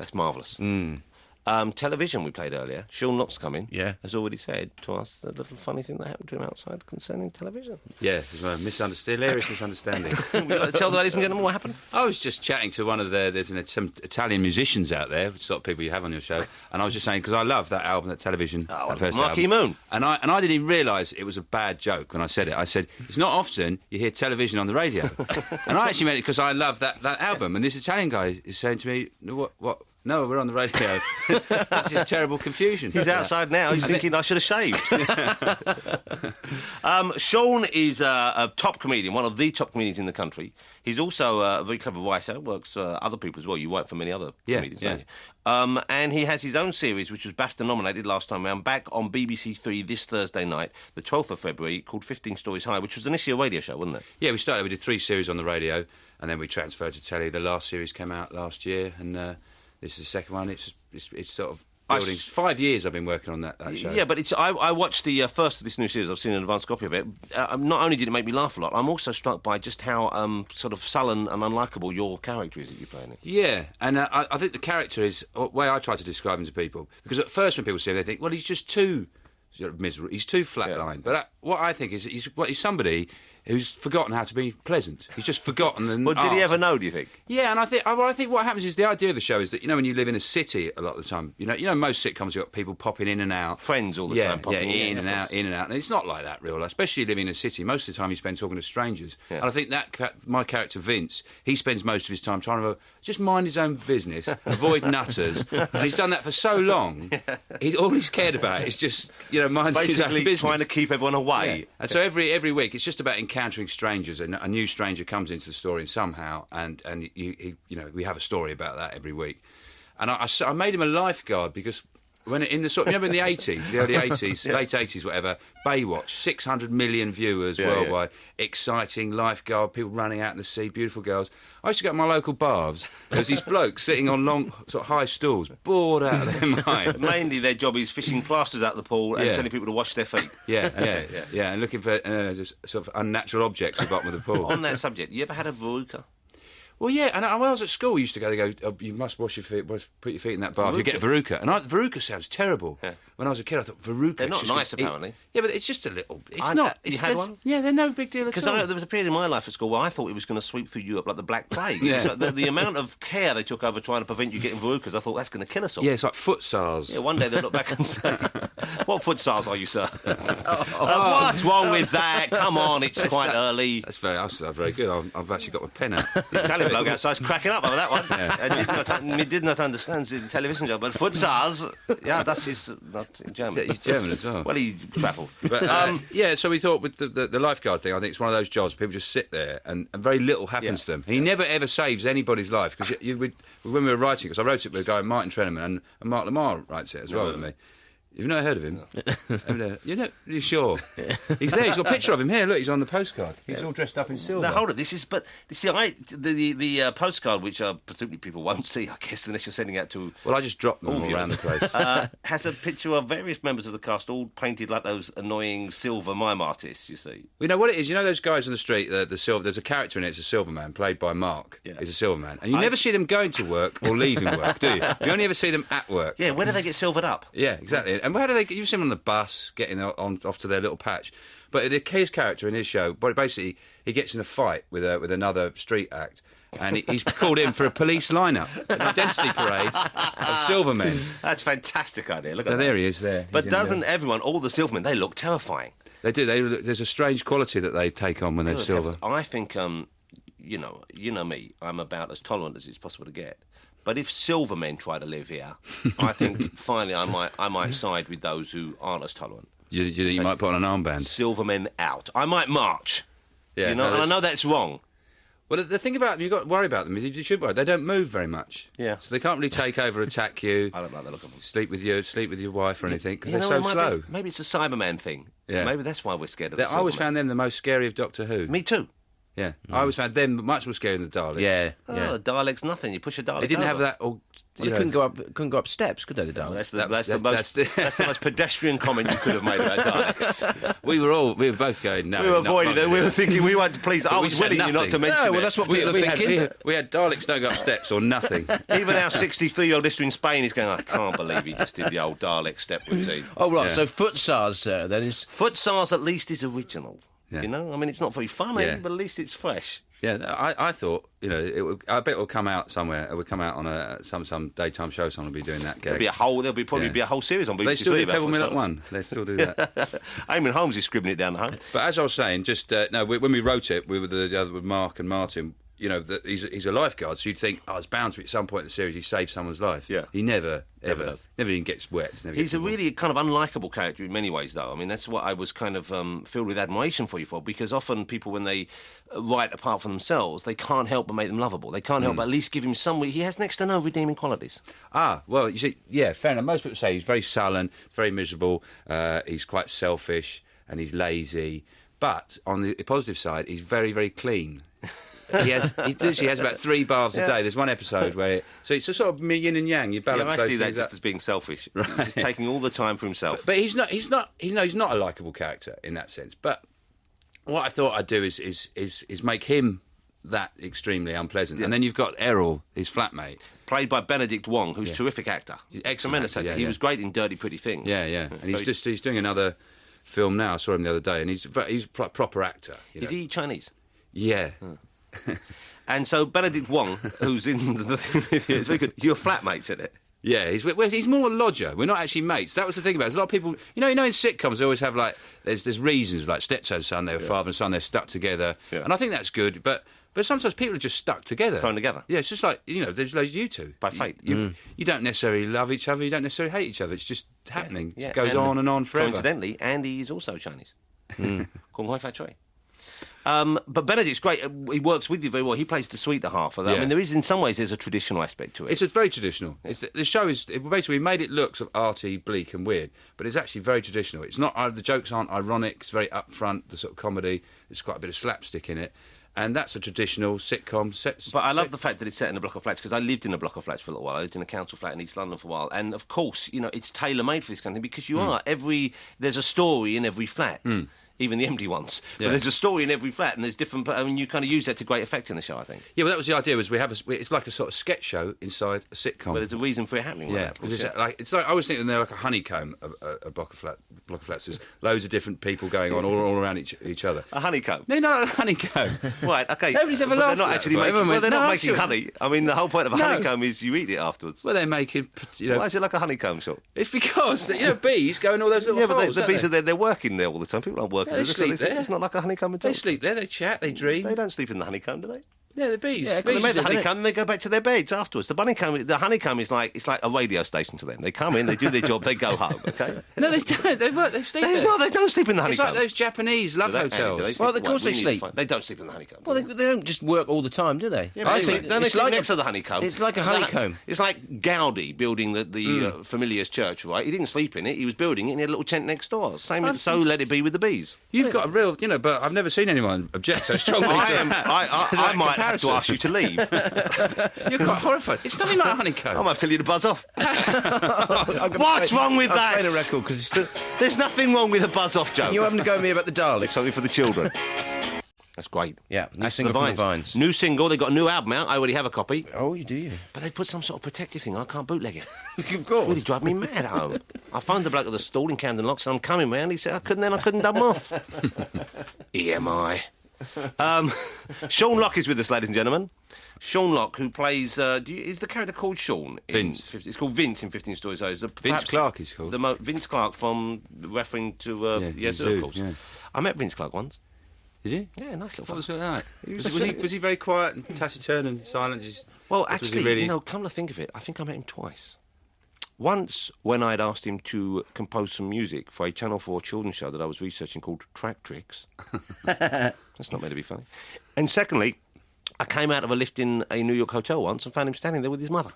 That's marvellous. Television we played earlier. Sean Knox coming. Yeah. Has already said to us the little funny thing that happened to him outside concerning television. Yeah, it was a hilarious misunderstanding. Would you like to tell the ladies and gentlemen what happened? I was just chatting to one of there's some Italian musicians out there, sort of people you have on your show, and I was just saying, because I love that album, that television, that first Marquee album. Moon. And I didn't even realise it was a bad joke when I said it. I said, it's not often you hear television on the radio. And I actually meant it because I love that album, and this Italian guy is saying to me, what? No, we're on the radio. That's just terrible confusion. He's outside now. He's thinking I should have shaved. Sean is a top comedian, one of the top comedians in the country. He's also a very clever writer, works for other people as well. You work for many other comedians, don't you? And he has his own series, which was BAFTA nominated last time round, back on BBC Three this Thursday night, the 12th of February, called 15 Storeys High, which was initially a radio show, wasn't it? Yeah, we did 3 series on the radio, and then we transferred to telly. The last series came out last year, and this is the second one. It's sort of building. 5 years I've been working on that show. Yeah, but I watched the first of this new series. I've seen an advanced copy of it. Not only did it make me laugh a lot, I'm also struck by just how sort of sullen and unlikable your character is that you play in it. Yeah, and I think the character is the way I try to describe him to people. Because at first when people see him, they think, well, he's just too sort of miserable. He's too flatline. Yeah. But what I think is he's somebody who's forgotten how to be pleasant. He's just forgotten the Well, did he ever know, do you think? Yeah, and I think what happens is the idea of the show is that, when you live in a city a lot of the time, most sitcoms, you've got people popping in and out. Friends all the time popping in and out. And it's not like that, real. Especially living in a city. Most of the time you spend talking to strangers. Yeah. And I think my character, Vince, he spends most of his time trying to just mind his own business, avoid nutters. And he's done that for so long. All he's cared about is just, minding his own business. Basically trying to keep everyone away. Yeah. And so every week, it's just about encountering strangers, and a new stranger comes into the story somehow, and we have a story about that every week. And I made him a lifeguard because when in the sort, in the 80s, the early 80s, late 80s, whatever, Baywatch, 600 million viewers worldwide, exciting lifeguard, people running out in the sea, beautiful girls. I used to go to my local baths. There was these blokes sitting on long, sort of high stools, bored out of their mind. Mainly their job is fishing plasters out of the pool and telling people to wash their feet. Yeah, and looking for just sort of unnatural objects at the bottom of the pool. On that subject, you ever had a verruca? Well, yeah, and when I was at school, we used to go, you must wash your feet, put your feet in that bath, you get a verruca. And verruca sounds terrible. Yeah. When I was a kid, I thought, verruca... They're not nice, apparently. Yeah, but it's just a little... It's not... You had one? Yeah, they're no big deal at all. Because there was a period in my life at school where I thought it was going to sweep through Europe like the Black Plague. So the amount of care they took over trying to prevent you getting verrucas, I thought, that's going to kill us all. Yeah, it's like foot SARS. Yeah, one day they'll look back and say, what foot SARS are you, sir? What's wrong with that? Come on, it's quite early. That's very good. I've actually got my pen out. The Italian bloke outside's cracking up over that one. Yeah. He did not understand the television job, but foot SARS, that is not German. He's German as well. Well, he travelled. But, so we thought with the lifeguard thing, I think it's one of those jobs people just sit there and very little happens to them. And he never ever saves anybody's life, because when we were writing, because I wrote it with a guy, Martin Treneman, and Mark Lamar writes it as well with me. You've not heard of him? No. You're not really sure? He's there. He's got a picture of him here. Look, he's on the postcard. He's all dressed up in silver. Now, hold it. This is... But, you see, the postcard, which presumably people won't see, I guess, unless you're sending out to... Well, I just dropped them all around the place. Has a picture of various members of the cast all painted like those annoying silver mime artists, you see. We know what it is. You know those guys on the street, the silver... There's a character in it, it's a silver man, played by Mark. Yeah. He's a silver man. And you never see them going to work or leaving work, do you? You only ever see them at work. Yeah, where do they get silvered up? Yeah, exactly. And where do they... You've seen them on the bus, getting off to their little patch. But his character in his show, basically, he gets in a fight with another street act, and he's called in for a police lineup, an identity parade of Silvermen. That's a fantastic idea. Look at that. There he is. There. But doesn't everyone, all the Silvermen, they look terrifying? They do. There's a strange quality that they take on when they're silver. I think, you know me, I'm about as tolerant as it's possible to get. But if silver men try to live here, I think finally I might side with those who aren't as tolerant. You think you might put on an armband? Silver men out. I might march. Yeah, and I know that's wrong. Well, the thing about them, you've got to worry about them, is you should worry. They don't move very much. Yeah. So they can't really take over, attack you. I don't like the look of them. Sleep with your wife or anything, because they're so slow. Maybe it's a Cyberman thing. Yeah. Maybe that's why we're scared of the Silverman. I always found them the most scary of Doctor Who. Me too. Yeah, I always found them much more scary than the Daleks. Yeah. The Dalek's nothing. You push a Dalek. They didn't have over. that. Or, Well, they couldn't go up steps, could they? The Daleks. That's the most pedestrian comment you could have made about Daleks. we were both going. No, We were avoiding it. We were thinking we weren't pleased. I was said willing you not to nothing. mention No, it. well, that's what people are thinking. We had Daleks don't go up steps or nothing. Even our 63-year-old listener in Spain is going, I can't believe he just did the old Dalek step routine. Oh, right, Yeah. so Futsars then is... Futsals at least is original. Yeah. You know? I mean, it's not very funny, Yeah. but at least it's fresh. Yeah, I thought, I bet it will come out somewhere. It will come out on some daytime show. Someone will be doing that gag. There'll probably be a whole series on BBC They still Three do about Pebble Mill at futsals. 1. They still do that. Eamon Holmes is scribbling it down the home. But as I was saying, when we wrote it, we were with Mark and Martin. He's a lifeguard, so you'd think, it's bound to be at some point in the series he saves someone's life. Yeah. He never does. Never even gets wet. He's a really kind of unlikable character in many ways, though. I mean, that's what I was kind of filled with admiration for you for, because often people, when they write apart from themselves, they can't help but make them lovable. They can't help but at least give him some... He has next to no redeeming qualities. Well, you see, yeah, fair enough. Most people say he's very sullen, very miserable, he's quite selfish, and he's lazy. But on the positive side, he's very, very clean. He literally has about 3 baths a day. There's one episode where so it's a sort of yin and yang. You balance I those see that things just up. as being selfish. Right. He's just taking all the time for himself. But he's not a likeable character in that sense. But what I thought I'd do is make him that extremely unpleasant. Yeah. And then you've got Errol, his flatmate, played by Benedict Wong, who's a terrific actor. Excellent Tremendous actor. actor. He was great in Dirty Pretty Things. Yeah. And he's doing another film now. I saw him the other day, and he's a proper actor. Is he Chinese? Yeah. And so Benedict Wong, who's in the it's very good. Your flatmate's in it. Yeah, he's more a lodger. We're not actually mates. That was the thing about it. There's a lot of people, in sitcoms they always have there's reasons like stepdad and son, they were father and son, they're stuck together, and I think that's good. But sometimes people are just stuck together, thrown together. Yeah, it's just like there's loads of you two by fate. You don't necessarily love each other. You don't necessarily hate each other. It's just happening. Yeah. It goes on and on forever. Coincidentally, Andy is also Chinese. Flattery. But Benedict's great. He works with you very well. He plays the sweeter half of that. Yeah. I mean, in some ways, there's a traditional aspect to it. It's just very traditional. The show is basically we made it look sort of arty, bleak, and weird, but it's actually very traditional. It's not the jokes aren't ironic. It's very upfront. The sort of comedy. There's quite a bit of slapstick in it, and that's a traditional sitcom. But I love the fact that it's set in a block of flats, because I lived in a block of flats for a little while. I lived in a council flat in East London for a while, and of course, it's tailor-made for this kind of thing, because there's a story in every flat. Even the empty ones. Yeah. But there's a story in every flat, and there's different... I mean, you kind of use that to great effect in the show, I think. Yeah, well, that was the idea, was it's like a sort of sketch show inside a sitcom. Well, there's a reason for it happening. Yeah, it's like I was thinking they're like a honeycomb, a block of flats. There's loads of different people going on all around each other. A honeycomb? No, not a honeycomb. Right, OK. Nobody's ever laughed They're not actually making... Well, they're not making honey. I mean, the whole point of a honeycomb is you eat it afterwards. Well, they're making... Why is it like a honeycomb shop? It's because, bees go in all those little holes, but the bees they're working there all the time. People aren't working there. They sleep there. It's not like a honeycomb at all. They sleep there, they chat, they dream. They don't sleep in the honeycomb, do they? Yeah, the bees. Yeah, they make the honeycomb and they go back to their beds afterwards. The honeycomb is like a radio station to them. They come in, they do their job, they go home. Okay? No, they don't. They sleep. They don't sleep in the honeycomb. It's like those Japanese love hotels. Well, of course they sleep. They don't sleep in the honeycomb. Well, they don't just work all the time, do they? Yeah, I think they sleep next to the honeycomb. It's like a honeycomb. It's like Gaudi building the Familiars Church, right? He didn't sleep in it. He was building it, and he had a little tent next door. So let it be with the bees. You've got a real, but I've never seen anyone object so strongly. I might have to ask you to leave. You're quite horrified. It's nothing like a honeycomb. I'm going to have to tell you to buzz off. What's wrong with that? I've played a record because there's nothing wrong with a buzz off joke. You having to go with me about the Daleks? Something for the children. That's great. Yeah, new single from the Vines. New single. They've got a new album out. I already have a copy. Oh, you do? But they put some sort of protective thing on. I can't bootleg it. Of course. It's really driving me mad at home. I phoned the bloke at the stall in Camden Lock, and I'm coming round. He said I couldn't dub them off. EMI. Sean Locke is with us, ladies and gentlemen. Sean Locke, who plays... is the character called Sean? Vince. It's called Vince in 15 Stories High. Vince Clarke is called. Vince Clarke from... referring to... yes, of course. Yeah. I met Vince Clarke once. Did you? Yeah, nice little What fella. was it like? Was he very quiet and taciturn and silent? Well, actually, come to think of it, I think I met him twice. Once, when I'd asked him to compose some music for a Channel 4 children's show that I was researching called Track Tricks. That's not meant to be funny. And secondly, I came out of a lift in a New York hotel once and found him standing there with his mother.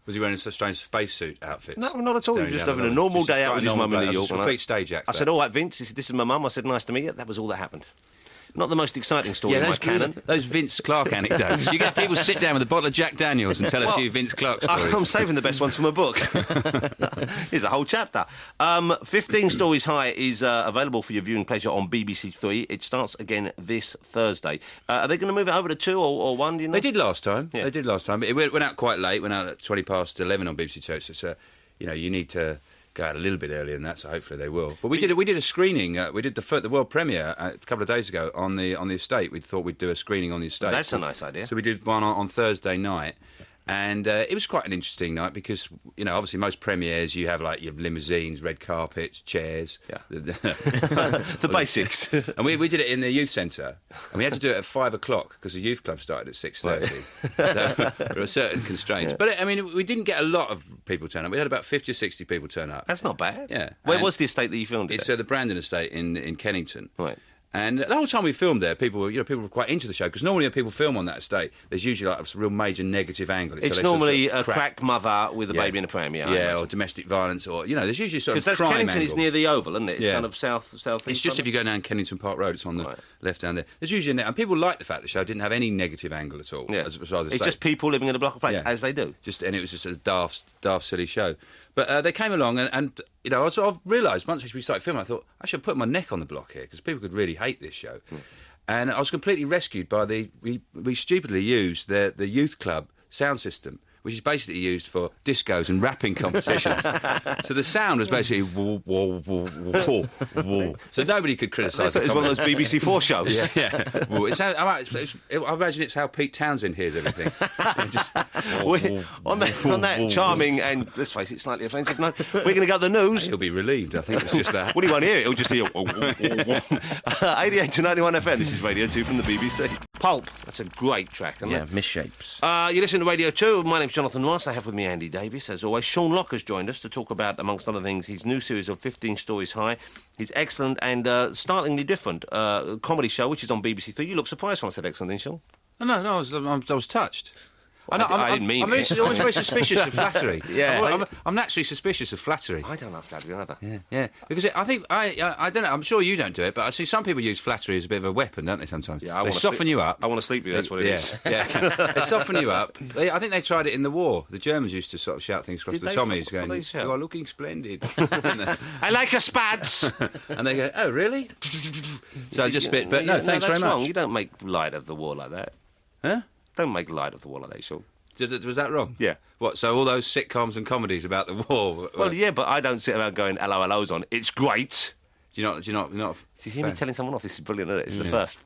Was he wearing a strange spacesuit outfit? No, not at all. He was just having a normal day out with his mum in New York. Complete stage act. I said, all right, Vince. He said, this is my mum. I said, nice to meet you. That was all that happened. Not the most exciting story in my canon. Those Vince Clarke anecdotes. You get people sit down with a bottle of Jack Daniels and tell a few Vince Clarke stories. I'm saving the best ones from a book. Here's a whole chapter. 15 Storeys High is available for your viewing pleasure on BBC Three. It starts again this Thursday. Are they going to move it over to 2 or 1, do you know? They did last time. Yeah. They did last time. It went out quite late, went out at 11:20 on BBC Two, so you need to go out a little bit earlier than that, so hopefully they will. But we did a screening. We did the world premiere a couple of days ago on the estate. We thought we'd do a screening on the estate. That's a nice idea. So we did one on Thursday night. And it was quite an interesting night because, obviously most premieres you have your limousines, red carpets, chairs. Yeah. The basics. And we did it in the youth centre. And we had to do it at 5 o'clock because the youth club started at 6:30. So there were certain constraints. But, we didn't get a lot of people turn up. We had about 50 or 60 people turn up. That's not bad. Yeah. Where was the estate that you filmed it? It's the Brandon estate in Kennington. Right. And the whole time we filmed there, people were quite into the show because normally when people film on that estate, there's usually a real major negative angle. It's normally a crack mother with a baby in a pram, or domestic violence, or there's usually sort of crime because Kennington angle. is near the Oval, isn't it? It's kind of south. It's just if you go down Kennington Park Road, it's on the left down there. There's usually and people like the fact the show didn't have any negative angle at all. Yeah. As far as it's just people living in a block of flats, as they do. And it was just a daft, silly show. But they came along, and I sort of realised once we started filming, I thought I should put my neck on the block here because people could really hate this show. And I was completely rescued by we stupidly used the youth club sound system, which is basically used for discos and rapping competitions. So the sound was basically woo, woo, woo, woo, woo. So nobody could criticise it. It's one of those BBC 4 shows. Yeah. Well, I imagine it's how Pete Townsend hears everything. On that charming and, let's face it, slightly offensive note, we're going to go to the news. He'll be relieved, I think it's just that. Well, he won't hear it, he'll just hear 88 to 91 FM, this is Radio 2 from the BBC. Pulp, that's a great track, isn't it? Yeah, misshapes. You listen to Radio 2, my name's Jonathan Ross, I have with me Andy Davis, as always. Sean Locke has joined us to talk about, amongst other things, his new series of 15 Storeys High, his excellent and startlingly different comedy show, which is on BBC Three. You look surprised when I said excellent, didn't you, Sean? No, I was touched. I didn't mean it. I'm always very suspicious of flattery. Yeah. I'm naturally suspicious of flattery. I don't like flattery either. Yeah. Because I think, I don't know, I'm sure you don't do it, but I see some people use flattery as a bit of a weapon, don't they, sometimes? Yeah, they soften you up. I want to sleep with you, that's what it is. Yeah. They soften you up. I think they tried it in the war. The Germans used to sort of shout things across the Tommies, going, you are looking splendid. I like your spads! And they go, oh, really? So just a bit, but no, thanks very much. That's wrong. You don't make light of the war like that. Huh? Don't make light of the war like that, Sean. Was that wrong? Yeah. What, so all those sitcoms and comedies about the war? Well, yeah, but I don't sit around going, hello, hello's on. It's great. Do you not? Do you hear me telling someone off? This is brilliant, isn't it? It's the first.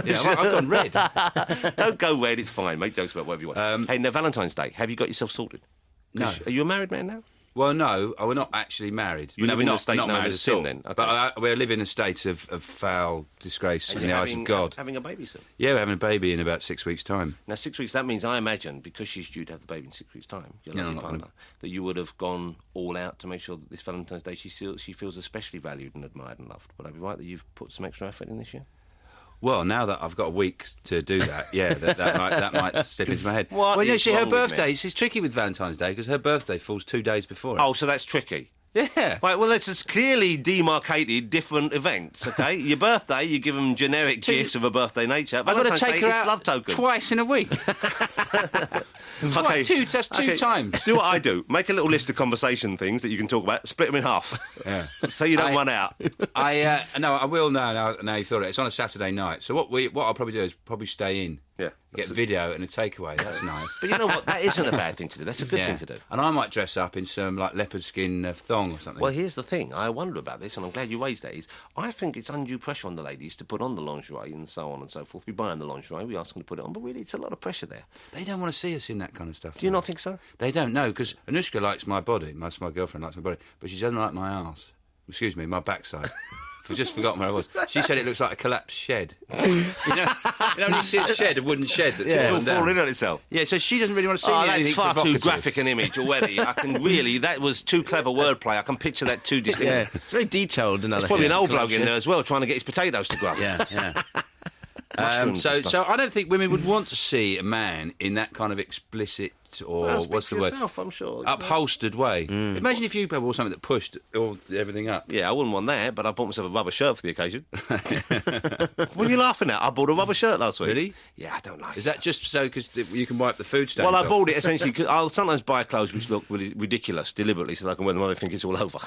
Yeah, I've gone red. Don't go red, it's fine. Make jokes about whatever you want. Hey, now, Valentine's Day, have you got yourself sorted? No. Are you a married man now? Well, no, we're not actually married. You live in a state not now married of at sin, all. then? Okay. But we live in a state of foul disgrace in the eyes of God. Having a baby soon? Yeah, we're having a baby in about 6 weeks' time. Now, 6 weeks, that means, I imagine, because she's due to have the baby in 6 weeks' time, your lovely partner, that you would have gone all out to make sure that this Valentine's Day she feels especially valued and admired and loved. Would I be right that you've put some extra effort in this year? Well, now that I've got a week to do that, yeah, that might slip into my head. Well, you see, her birthday, it's tricky with Valentine's Day because her birthday falls 2 days before it. Oh, so that's tricky. Yeah. Right, well, it's just clearly demarcated different events, OK? Your birthday, you give them generic gifts of a birthday nature. I've got to take her out love tokens. twice in a week. Okay. That's two times. Do what I do. Make a little list of conversation things that you can talk about. Split them in half. Yeah. So you don't run out. No, I will now you thought it. It's on a Saturday night. So what I'll probably do is stay in. Yeah. Get video and a takeaway. That's nice. But you know what? That isn't a bad thing to do. That's a good thing to do. And I might dress up in some leopard skin thong or something. Well, here's the thing. I wonder about this, and I'm glad you raised that. I think it's undue pressure on the ladies to put on the lingerie and so on and so forth. We buy them the lingerie, we ask them to put it on, but really, it's a lot of pressure there. They don't want to see us in that kind of stuff. Do you not think so? They don't know because Anushka likes my body. My girlfriend likes my body, but she doesn't like my arse. Excuse me, my backside. I've just forgotten where I was. She said it looks like a collapsed shed. you know when you see a shed, a wooden shed that's it's all falling in on itself. Yeah, so she doesn't really want to see anything. That's far provocative. too graphic an image already. That was too clever wordplay. I can picture that too distinctly. Yeah, it's very detailed. There's probably an old bloke in there as well trying to get his potatoes to grow. Yeah. So I don't think women would want to see a man in that kind of explicit wrapped or speak what's for the word? yourself, I'm sure. Upholstered way. Imagine if you wore something that pushed everything up. Yeah, I wouldn't want that, but I bought myself a rubber shirt for the occasion. What are you laughing at? I bought a rubber shirt last week. Really? Yeah, I don't like it. Is that just so because you can wipe the food stains Well, I off? bought it essentially because I'll sometimes buy clothes which look really ridiculous deliberately so that I can wear them when I think it's all over,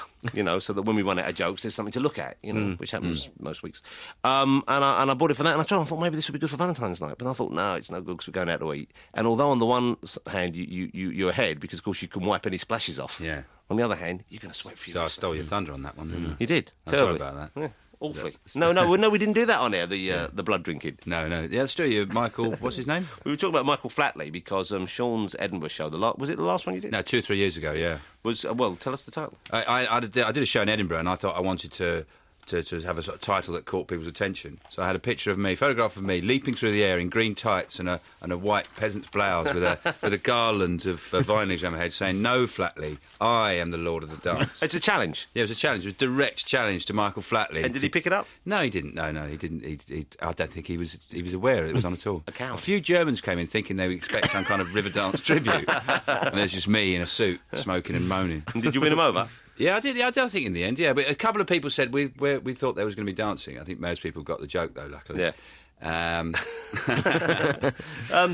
so that when we run out of jokes, there's something to look at, which happens most weeks. And I bought it for that, and I thought maybe this would be good for Valentine's night, but I thought, no, it's no good because we're going out to eat. And although on the one hand you're ahead because, of course, you can wipe any splashes off. Yeah. On the other hand, you're going to sweat for you. So I stole your thunder on that one, didn't I? You did. I'm sorry about that. Yeah. Awfully. No, we didn't do that on air, the blood drinking. No. Yeah, that's true. You, Michael, what's his name? We were talking about Michael Flatley because Sean's Edinburgh show, was it the last one you did? No, 2 or 3 years ago, yeah. Well, tell us the title. I did a show in Edinburgh and I thought I wanted to have a sort of title that caught people's attention. So I had a photograph of me leaping through the air in green tights and a white peasant's blouse with a garland of vine leaves on my head saying, "No, Flatley, I am the Lord of the Dance." It's a challenge. Yeah, it was a challenge. It was a direct challenge to Michael Flatley. And did he pick it up? No, he didn't. No, he didn't. I don't think he was aware it was on at all. A few Germans came in thinking they would expect some kind of river dance tribute. And there's just me in a suit, smoking and moaning. And did you win him over? Yeah, I did. Yeah, I don't think in the end. Yeah, but a couple of people said we thought there was going to be dancing. I think most people got the joke though. Luckily. Yeah.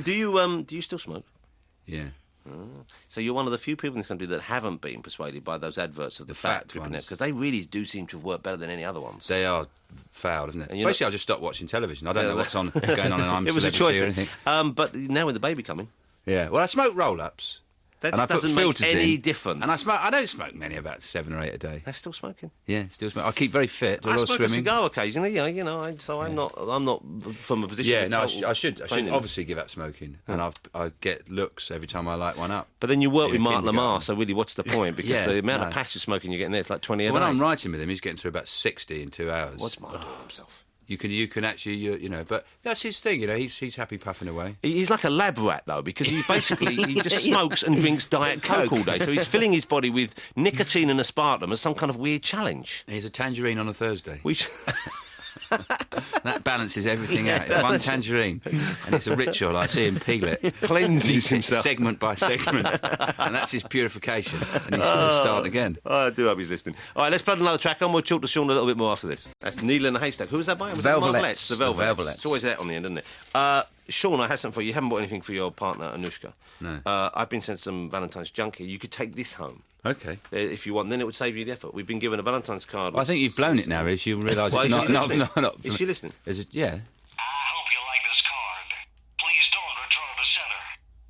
Do you still smoke? Yeah. So you're one of the few people in this country that haven't been persuaded by those adverts of the fat dripping out, because they really do seem to have worked better than any other ones. They are foul, isn't it? And basically, I just stopped watching television. I don't know what's on going on, and I'm it was a choice. Or anything. But now with the baby coming, yeah. Well, I smoke roll-ups. That and doesn't make any difference. And I don't smoke many, about 7 or 8 a day. They're still smoking. Yeah, still smoke. I keep very fit. Do a I lot of smoke swimming. a cigar occasionally. I'm not from a position. Yeah, of no, total I should training. obviously give up smoking, and I get looks every time I light one up. But then you work with Mark kindergarten. Lamar, so really, what's the point? Because the amount of passive smoking you're getting there, it's like 20 a day. When I'm writing with him, he's getting through about 60 in 2 hours. What's Mark doing himself? You can actually, but that's his thing, he's happy puffing away. He's like a lab rat, though, because he just smokes and drinks Diet Coke all day. So he's filling his body with nicotine and aspartame as some kind of weird challenge. He's a tangerine on a Thursday. That balances everything out. It's one tangerine, and it's a ritual. I see him peel it, cleanses himself segment by segment, and that's his purification. And he's going to start again. I do hope he's listening. All right, let's put another track on. We'll talk to Sean a little bit more after this. That's Needle in a Haystack. Who was that by? Was Velvets. The Velvets. It's always that on the end, isn't it? Sean, I have something for you. You haven't bought anything for your partner, Anushka. No. I've been sent some Valentine's junk here. You could take this home. Okay. If you want, then it would save you the effort. We've been given a Valentine's card. Well, I think you've blown it now, Riz. You realise Well, it's not. Is she listening? Is it? Yeah. I hope you like this card. Please don't return it to sender.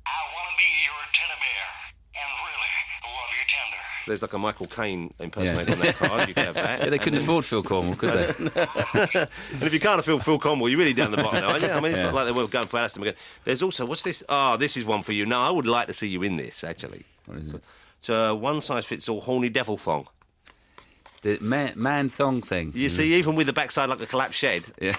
I want to be your teddy bear and really love you tender. So there's like a Michael Caine impersonator on that card. You can have that. Yeah, they couldn't afford Phil Cornwall, could they? And if you can't afford Phil Cornwall, you're really down the bottom now, aren't you? I mean, it's not like they were going for Alistair McGann. There's also, what's this? This is one for you. No, I would like to see you in this, actually. What is it? It's a one-size-fits-all horny devil thong. The man thong thing. You see, even with the backside like a collapsed shed. Yeah.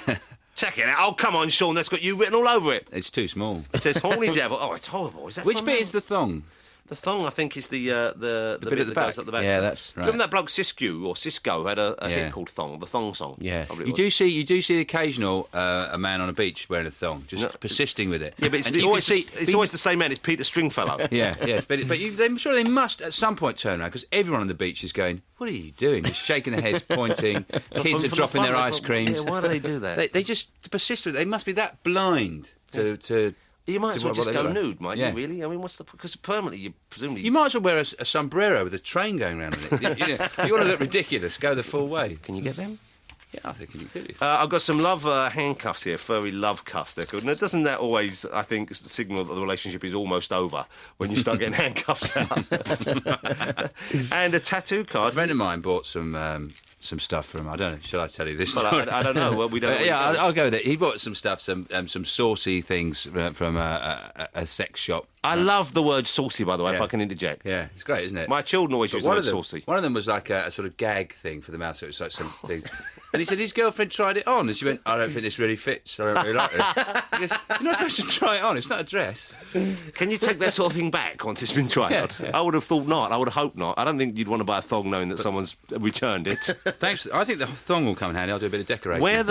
Check it out. Oh, come on, Sean. That's got you written all over it. It's too small. It says horny devil. Oh, it's horrible. Is that Which from bit now? is the thong? The thong, I think, is the bit at the that back. goes up the back. Yeah, that's right. Remember that bloke Cisco had a hit called Thong, the Thong song? Yeah. Probably You was. do see the occasional a man on a beach wearing a thong, just persisting with it. Yeah, but it's, And you always, can see- it's always the same man. It's Peter Stringfellow. Yeah, yes, but I'm sure they must at some point turn around because everyone on the beach is going, "What are you doing?" Just shaking their heads, pointing. Kids are From dropping the their fun, ice creams. Yeah, why do they do that? They just persist with it. They must be that blind to You might as well what just they go look like. nude, might Yeah. you, really? I mean, what's the... Because permanently, you presumably... You might as well wear a sombrero with a train going around in it. You want to look ridiculous, go the full way. Can you get them? Yeah, I think you could. I've got some love handcuffs here, furry love cuffs, they're called. Now, doesn't that always, I think, signal that the relationship is almost over when you start getting handcuffs out? And a tattoo A card. friend of mine bought some stuff from. I don't know. Should I tell you this? Well, story? I don't know. Well, we don't know. Yeah, I'll go with it. He bought some stuff, some saucy things from a sex shop. I love the word saucy, by the way, if Yeah. I can interject. Yeah, it's great, isn't it? My children always use the word them, saucy. One of them was like a sort of gag thing for the mouth, so it was like something. And he said his girlfriend tried it on, and she went, "I don't think this really fits. I don't really like it." He goes, "You're not supposed to try it on. It's not a dress." Can you take that sort of thing back once it's been tried Yeah, on? yeah. I would have thought not. I would have hoped not. I don't think you'd want to buy a thong knowing that someone's returned it. Thanks. I think the thong will come in handy. I'll do a bit of decorating. Where it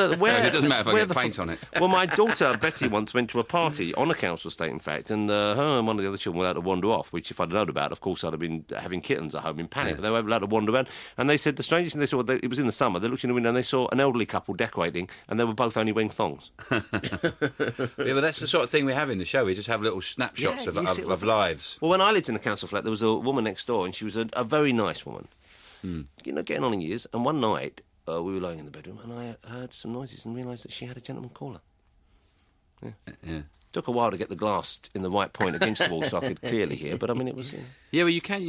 doesn't matter if I where get paint on it. Well, my daughter Betty once went to a party on a council estate, in fact, and her and one of the other children were allowed to wander off, which if I'd known about, of course, I'd have been having kittens at home in panic. But they were allowed to wander around. And they said the strangest thing they saw, it was in the summer, they looked in the window and they saw an elderly couple decorating, and they were both only wearing thongs. Yeah, but that's the sort of thing we have in the show. We just have little snapshots of lives. Well, when I lived in the council flat, there was a woman next door, and she was a very nice woman. You know, getting on in years. And one night, we were lying in the bedroom, and I heard some noises and realised that she had a gentleman caller. Yeah. Took a while to get the glass in the right point against the wall so I could clearly hear, but I mean, it was... Yeah, well, you can...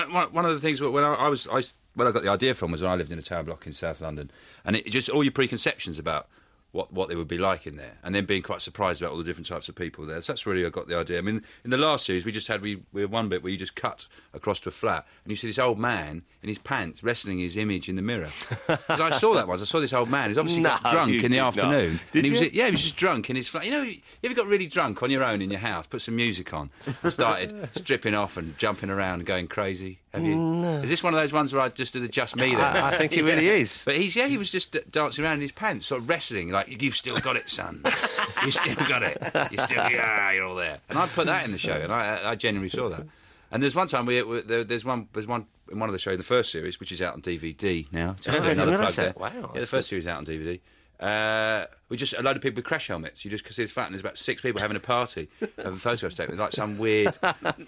one of the things when I got the idea from was when I lived in a tower block in South London, and it just all your preconceptions about what they would be like in there, and then being quite surprised about all the different types of people there. So that's really I got the idea. I mean, in the last series, we had one bit where you just cut across to a flat, and you see this old man in his pants wrestling his image in the mirror. 'Cause I saw that once. I saw this old man. He's obviously got drunk in the afternoon. Did you? He was just drunk in his flat. You know, you ever got really drunk on your own in your house, put some music on, and started stripping off and jumping around and going crazy? Have you? No. Is this one of those ones where I just did just me there? I think it really is. But he was just dancing around in his pants, sort of wrestling, like, you've still got it, son. You still got it. You're all there. And I put that in the show, and I genuinely saw that. And there's one time there's one in one of the shows, the first series, which is out on DVD now. Just another plug there. Wow, the first series out on DVD. We just a load of people with crash helmets. You just see this flat, and there's about 6 people having a party, having photographs taken, like some weird,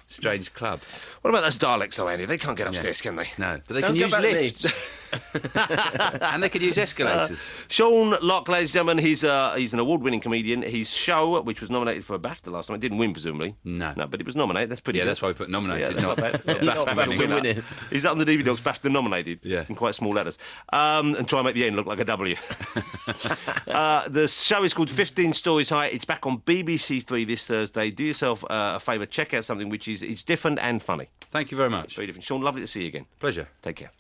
strange club. What about those Daleks, though, Andy? They can't get upstairs, can they? No, but they can use lifts. And they can use escalators. Sean Locke, ladies and gentlemen, he's an award-winning comedian. His show, which was nominated for a BAFTA last night, didn't win, presumably. No, but it was nominated. That's pretty good. That's why we put nominated. Yeah, not bad. BAFTA. He's up on the DVD dogs, BAFTA nominated, in quite small letters. And try and make the end look like a W. The show is called 15 Storeys High. It's back on BBC Three this Thursday. Do yourself a favour, check out something which is different and funny. Thank you very much. Very different. Sean, lovely to see you again. Pleasure. Take care.